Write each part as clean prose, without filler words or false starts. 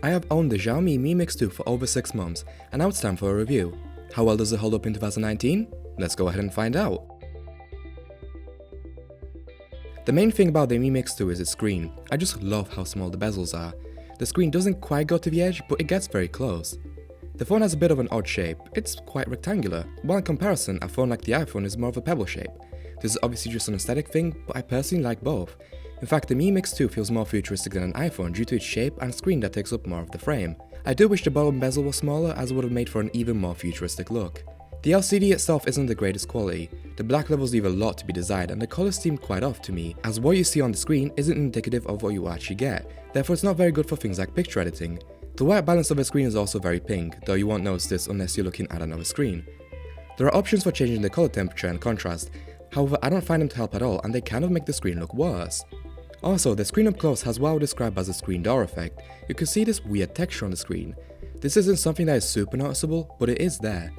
I have owned the Xiaomi Mi Mix 2 for over 6 months, and now it's time for a review. How well does it hold up in 2019? Let's go ahead and find out. The main thing about the Mi Mix 2 is its screen. I just love how small the bezels are. The screen doesn't quite go to the edge, but it gets very close. The phone has a bit of an odd shape. It's quite rectangular, while in comparison, a phone like the iPhone is more of a pebble shape. This is obviously just an aesthetic thing, but I personally like both. In fact, the Mi Mix 2 feels more futuristic than an iPhone due to its shape and screen that takes up more of the frame. I do wish the bottom bezel was smaller, as it would have made for an even more futuristic look. The LCD itself isn't the greatest quality. The black levels leave a lot to be desired, and the colours seem quite off to me, as what you see on the screen isn't indicative of what you actually get, therefore it's not very good for things like picture editing. The white balance of the screen is also very pink, though you won't notice this unless you're looking at another screen. There are options for changing the colour temperature and contrast, however I don't find them to help at all, and they kind of make the screen look worse. Also, the screen up close has what I would describe as a screen door effect. You can see this weird texture on the screen. This isn't something that is super noticeable, but it is there.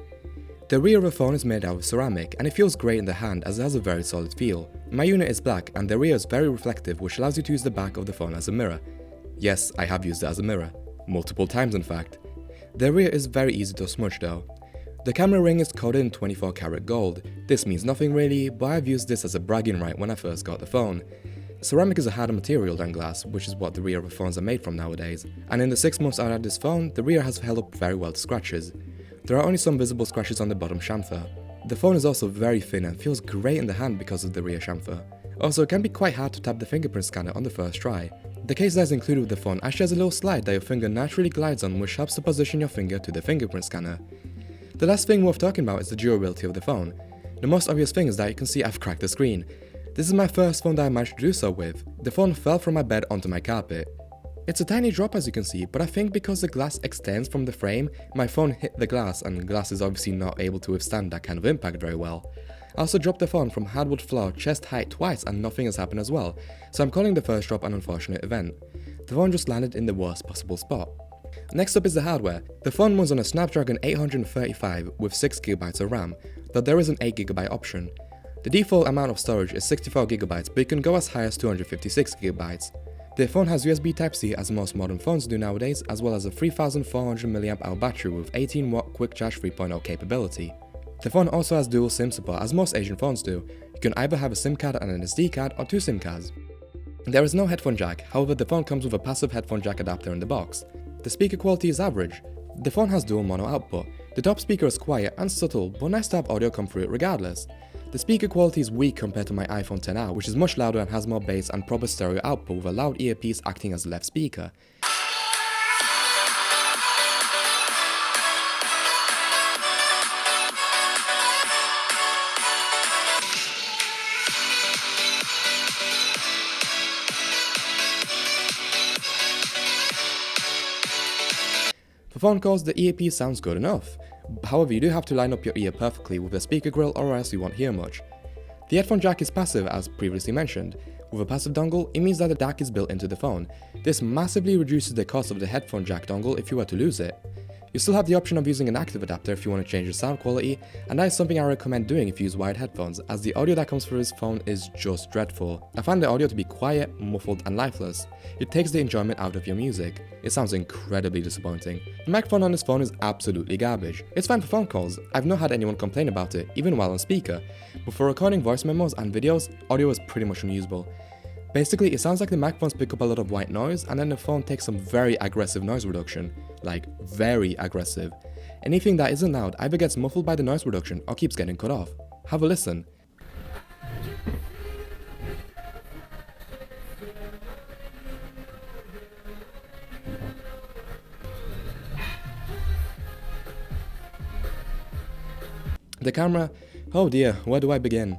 The rear of the phone is made out of ceramic, and it feels great in the hand as it has a very solid feel. My unit is black, and the rear is very reflective, which allows you to use the back of the phone as a mirror. Yes, I have used it as a mirror. Multiple times in fact. The rear is very easy to smudge though. The camera ring is coated in 24 karat gold. This means nothing really, but I've used this as a bragging right when I first got the phone. Ceramic is a harder material than glass, which is what the rear of phones are made from nowadays, and in the 6 months I've had this phone, the rear has held up very well to scratches. There are only some visible scratches on the bottom chamfer. The phone is also very thin and feels great in the hand because of the rear chamfer. Also, it can be quite hard to tap the fingerprint scanner on the first try. The case that is included with the phone actually has a little slide that your finger naturally glides on, which helps to position your finger to the fingerprint scanner. The last thing worth talking about is the durability of the phone. The most obvious thing is that you can see I've cracked the screen. This is my first phone that I managed to do so with. The phone fell from my bed onto my carpet. It's a tiny drop as you can see, but I think because the glass extends from the frame, my phone hit the glass, and the glass is obviously not able to withstand that kind of impact very well. I also dropped the phone from hardwood floor chest height twice and nothing has happened as well, so I'm calling the first drop an unfortunate event. The phone just landed in the worst possible spot. Next up is the hardware. The phone runs on a Snapdragon 835 with 6GB of RAM, though there is an 8GB option. The default amount of storage is 64GB, but you can go as high as 256GB. The phone has USB Type-C as most modern phones do nowadays, as well as a 3400 mAh battery with 18W Quick Charge 3.0 capability. The phone also has dual SIM support, as most Asian phones do. You can either have a SIM card and an SD card, or 2 SIM cards. There is no headphone jack, however the phone comes with a passive headphone jack adapter in the box. The speaker quality is average. The phone has dual mono output. The top speaker is quiet and subtle, but nice to have audio come through it regardless. The speaker quality is weak compared to my iPhone XR, which is much louder and has more bass and proper stereo output with a loud earpiece acting as the left speaker. For phone calls, the earpiece sounds good enough. However, you do have to line up your ear perfectly with the speaker grill or else you won't hear much. The headphone jack is passive as previously mentioned. With a passive dongle, it means that the DAC is built into the phone. This massively reduces the cost of the headphone jack dongle if you were to lose it. You still have the option of using an active adapter if you want to change the sound quality, and that is something I recommend doing if you use wired headphones, as the audio that comes through this phone is just dreadful. I find the audio to be quiet, muffled and lifeless. It takes the enjoyment out of your music. It sounds incredibly disappointing. The microphone on this phone is absolutely garbage. It's fine for phone calls, I've not had anyone complain about it, even while on speaker, but for recording voice memos and videos, audio is pretty much unusable. Basically, it sounds like the microphones pick up a lot of white noise and then the phone takes some very aggressive noise reduction. Like, very aggressive. Anything that isn't loud either gets muffled by the noise reduction or keeps getting cut off. Have a listen. The camera, oh dear, where do I begin?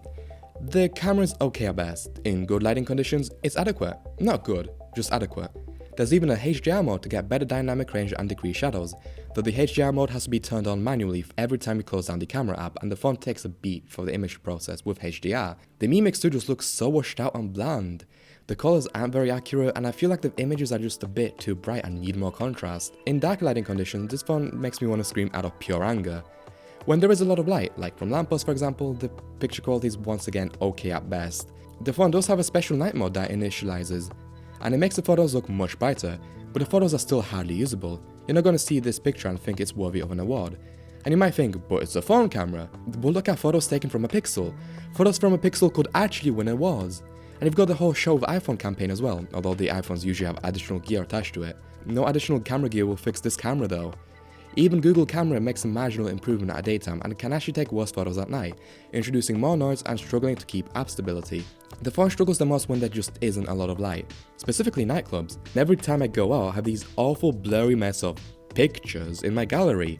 The camera is okay at best. In good lighting conditions, it's adequate. Not good, just adequate. There's even a HDR mode to get better dynamic range and decrease shadows, though the HDR mode has to be turned on manually every time you close down the camera app and the phone takes a beat for the image to process with HDR. The Mi Mix 2 just looks so washed out and bland. The colors aren't very accurate and I feel like the images are just a bit too bright and need more contrast. In dark lighting conditions, this phone makes me want to scream out of pure anger. When there is a lot of light, like from lampposts for example, the picture quality is once again okay at best. The phone does have a special night mode that initializes, and it makes the photos look much brighter, but the photos are still hardly usable. You're not going to see this picture and think it's worthy of an award. And you might think, but it's a phone camera. Well, look at photos taken from a pixel. Photos from a pixel could actually win awards. And you've got the whole Show of iPhone campaign as well, although the iPhones usually have additional gear attached to it. No additional camera gear will fix this camera though. Even Google Camera makes a marginal improvement at daytime and can actually take worse photos at night, introducing more noise and struggling to keep app stability. The phone struggles the most when there just isn't a lot of light, specifically nightclubs. And every time I go out, I have these awful blurry mess of pictures in my gallery.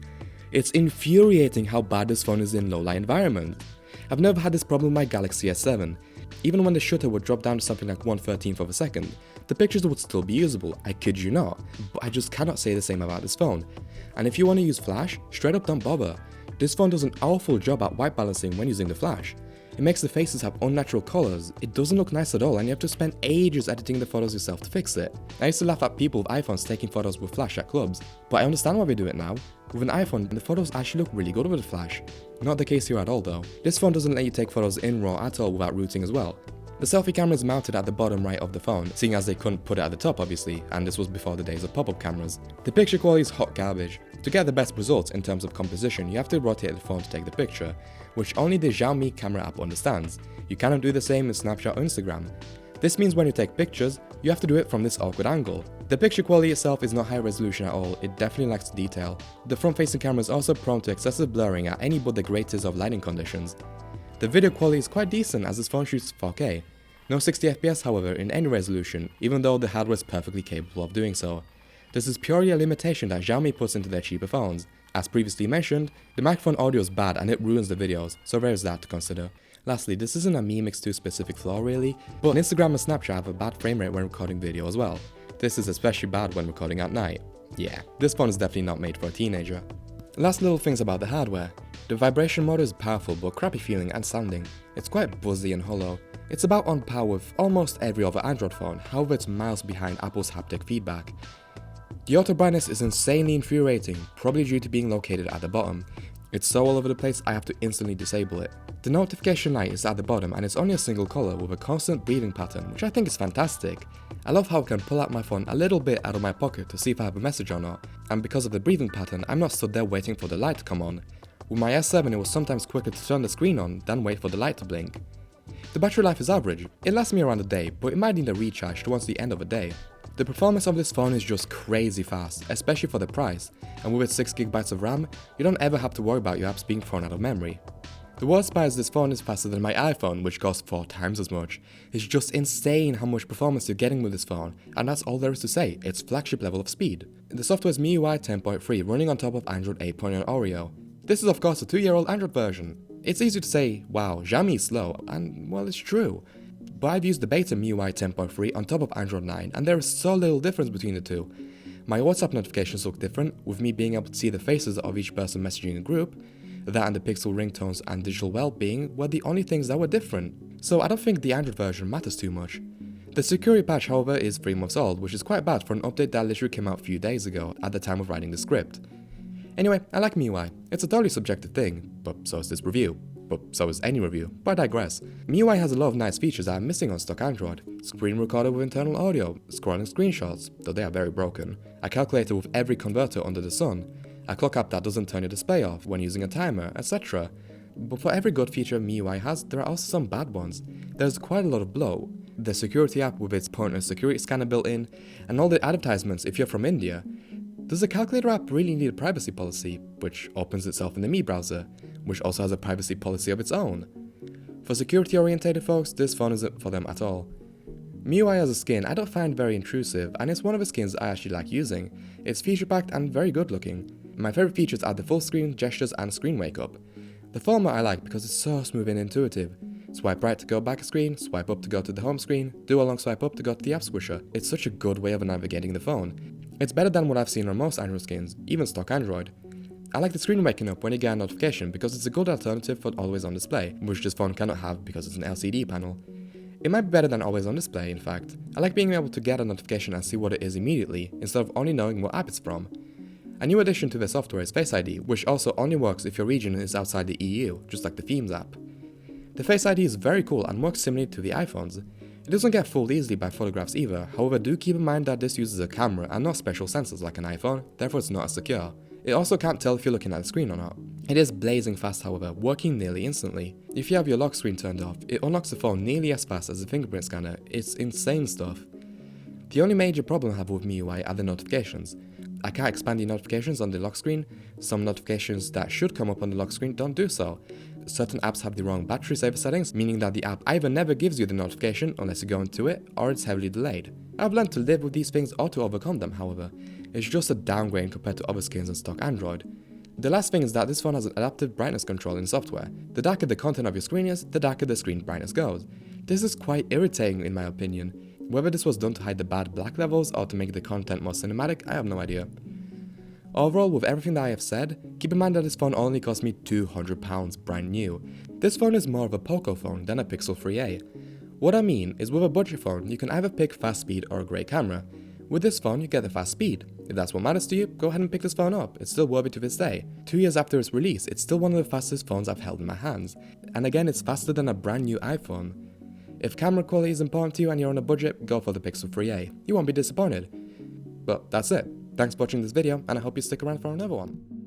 It's infuriating how bad this phone is in low light environments. I've never had this problem with my Galaxy S7. Even when the shutter would drop down to something like 1/13 of a second, the pictures would still be usable, I kid you not, but I just cannot say the same about this phone. And if you want to use flash, straight up don't bother. This phone does an awful job at white balancing when using the flash. It makes the faces have unnatural colors, it doesn't look nice at all, and you have to spend ages editing the photos yourself to fix it. I used to laugh at people with iPhones taking photos with flash at clubs, but I understand why we do it now. With an iPhone, the photos actually look really good with the flash. Not the case here at all though. This phone doesn't let you take photos in RAW at all without routing as well. The selfie camera is mounted at the bottom right of the phone, seeing as they couldn't put it at the top obviously, and this was before the days of pop-up cameras. The picture quality is hot garbage. To get the best results in terms of composition, you have to rotate the phone to take the picture, which only the Xiaomi Mi camera app understands. You cannot do the same in Snapchat or Instagram. This means when you take pictures, you have to do it from this awkward angle. The picture quality itself is not high resolution at all, it definitely lacks detail. The front-facing camera is also prone to excessive blurring at any but the greatest of lighting conditions. The video quality is quite decent as this phone shoots 4K. No 60fps however in any resolution, even though the hardware is perfectly capable of doing so. This is purely a limitation that Xiaomi puts into their cheaper phones. As previously mentioned, the microphone audio is bad and it ruins the videos, so there is that to consider. Lastly, this isn't a Mi Mix 2 specific flaw really, but Instagram and Snapchat have a bad frame rate when recording video as well. This is especially bad when recording at night. Yeah, this phone is definitely not made for a teenager. Last little things about the hardware. The vibration motor is powerful but crappy feeling and sounding. It's quite buzzy and hollow. It's about on par with almost every other Android phone, however it's miles behind Apple's haptic feedback. The auto brightness is insanely infuriating, probably due to being located at the bottom. It's so all over the place I have to instantly disable it. The notification light is at the bottom and it's only a single color with a constant breathing pattern, which I think is fantastic. I love how I can pull out my phone a little bit out of my pocket to see if I have a message or not, and because of the breathing pattern I'm not stood there waiting for the light to come on. With my S7 it was sometimes quicker to turn the screen on than wait for the light to blink. The battery life is average, it lasts me around a day, but it might need a recharge towards the end of a day. The performance of this phone is just crazy fast, especially for the price, and with its 6GB of RAM, you don't ever have to worry about your apps being thrown out of memory. The worst part is this phone is faster than my iPhone, which costs 4 times as much. It's just insane how much performance you're getting with this phone, and that's all there is to say, it's flagship level of speed. The software is MIUI 10.3 running on top of Android 8.0 Oreo. This is of course a 2-year-old Android version. It's easy to say, wow, Xiaomi is slow, and well it's true. But I've used the beta MIUI 10.3 on top of Android 9 and there is so little difference between the two. My WhatsApp notifications look different, with me being able to see the faces of each person messaging a group. That and the pixel ringtones and digital well-being were the only things that were different, so I don't think the Android version matters too much. The security patch however is 3 months old, which is quite bad for an update that literally came out a few days ago at the time of writing the script. Anyway, I like MIUI, it's a totally subjective thing, but so is this review. But so is any review, but I digress. MIUI has a lot of nice features that are missing on stock Android. Screen recorder with internal audio, scrolling screenshots, though they are very broken. A calculator with every converter under the sun. A clock app that doesn't turn your display off when using a timer, etc. But for every good feature MIUI has, there are also some bad ones. There's quite a lot of bloat. The security app with its pointer security scanner built in, and all the advertisements if you're from India. Does the calculator app really need a privacy policy, which opens itself in the Mi browser, which also has a privacy policy of its own? For security orientated folks, this phone isn't for them at all. MIUI as a skin I don't find very intrusive, and it's one of the skins I actually like using. It's feature packed and very good looking. My favourite features are the full screen, gestures and screen wake up. The former I like because it's so smooth and intuitive. Swipe right to go back a screen, swipe up to go to the home screen, do a long swipe up to go to the app squisher. It's such a good way of navigating the phone. It's better than what I've seen on most Android skins, even stock Android. I like the screen waking up when you get a notification because it's a good alternative for always on display, which this phone cannot have because it's an LCD panel. It might be better than always on display, in fact. I like being able to get a notification and see what it is immediately, instead of only knowing what app it's from. A new addition to the software is Face ID, which also only works if your region is outside the EU, just like the Themes app. The Face ID is very cool and works similarly to the iPhones. It doesn't get fooled easily by photographs either, however do keep in mind that this uses a camera and not special sensors like an iPhone, therefore it's not as secure. It also can't tell if you're looking at the screen or not. It is blazing fast however, working nearly instantly. If you have your lock screen turned off, it unlocks the phone nearly as fast as a fingerprint scanner. It's insane stuff. The only major problem I have with MIUI are the notifications. I can't expand the notifications on the lock screen. Some notifications that should come up on the lock screen don't do so. Certain apps have the wrong battery saver settings, meaning that the app either never gives you the notification unless you go into it, or it's heavily delayed. I've learned to live with these things or to overcome them, however. It's just a downgrade compared to other skins on stock Android. The last thing is that this phone has an adaptive brightness control in software. The darker the content of your screen is, the darker the screen brightness goes. This is quite irritating in my opinion. Whether this was done to hide the bad black levels or to make the content more cinematic, I have no idea. Overall, with everything that I have said, keep in mind that this phone only cost me £200 brand new. This phone is more of a Poco phone than a Pixel 3a. What I mean is with a budget phone, you can either pick fast speed or a great camera. With this phone, you get the fast speed. If that's what matters to you, go ahead and pick this phone up. It's still worth it to this day. 2 years after its release, it's still one of the fastest phones I've held in my hands. And again, it's faster than a brand new iPhone. If camera quality is important to you and you're on a budget, go for the Pixel 3a. You won't be disappointed. But that's it. Thanks for watching this video, and I hope you stick around for another one.